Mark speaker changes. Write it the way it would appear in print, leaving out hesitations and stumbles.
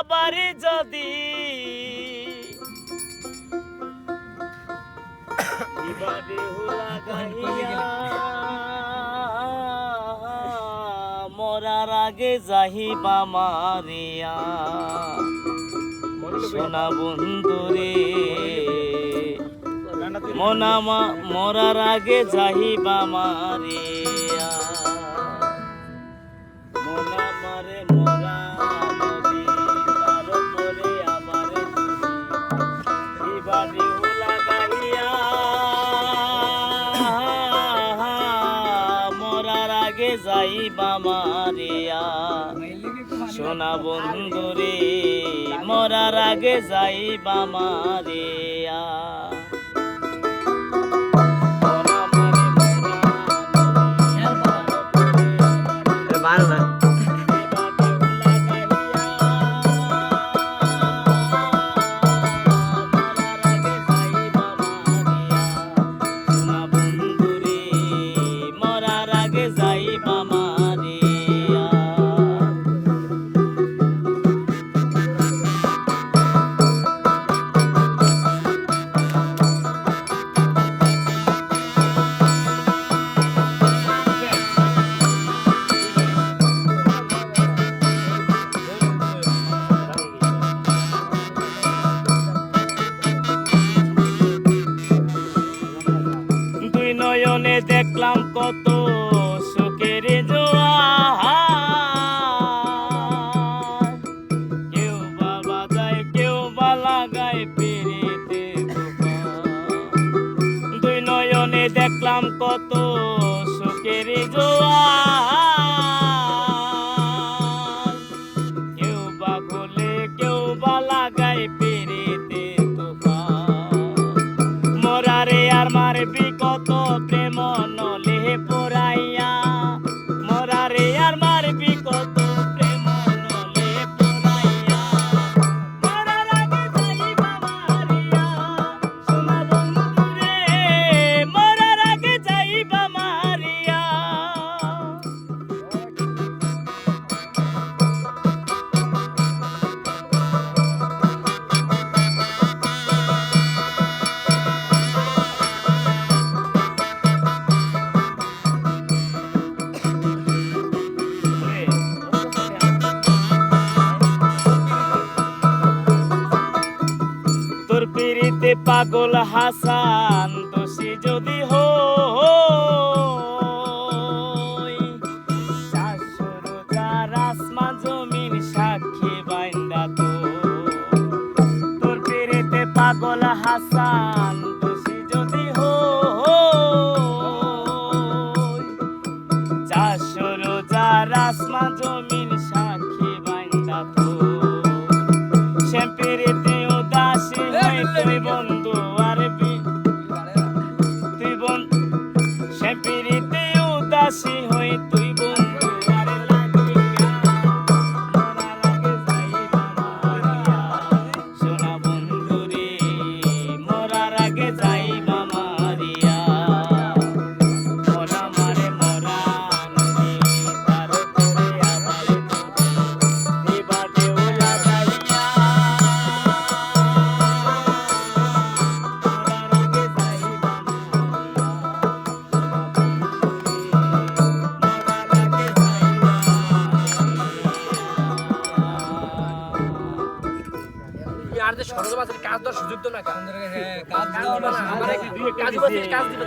Speaker 1: আবার যদি মরার আগে যাহিবা মারিয়া সোনা বন্ধুরে মরার আগে যাহিবা মারিয়া মনা মারে মরা নদী তার উপরে আবার দিবাদি লাগাইয়া মরার আগে যাইবা মারিয়া সোনা বন্ধুরে মরার আগে যাইবা মারিয়া নয়নে দেখলাম কত সুখের জোয়ার কেউ বাবা যায় কেউ বা লাগায় পেরেতে দুই নয়নে দেখলাম কত সুখের জোয়ার কেউ বা গোলে কেউ বা লাগায় পেরেতে মরারে আর মারবি কত প্রেম নলে পোড়াইয়া মরারে আর মারবি কত প্রেম নলে পোড়াইয়া মরার আগে যাইবা মারিয়া সোনা বন্ধুরে মরার আগে যাইবা মারিয়া তোর পিরিতে পাগল হাসান দোষী যদি হই শাশুর যার আসমান জমিন সাক্ষী বাইন্দা তোর পিরিতে পাগল হাসান দোষী যদি হই শাশুর যার আসমান জমিন সাক্ষী বাইন্দা সে পিরিতে উদাসী তুই বন্ধু আর তুই সে পিরিতে উদাসী হই তুই বন্ধু আর লাগিয়া মরার আগে যাইবা মারিয়া সোনা বন্ধুরে মরার আগে যাইবা মারিয়া মরা মারে মরা নদী তার উপরে আবার দিবা ঢেউ লাগাইয়া
Speaker 2: আর যে সরজবাসের কাজ দেওয়ার সুযোগ তো না কাজ দিবে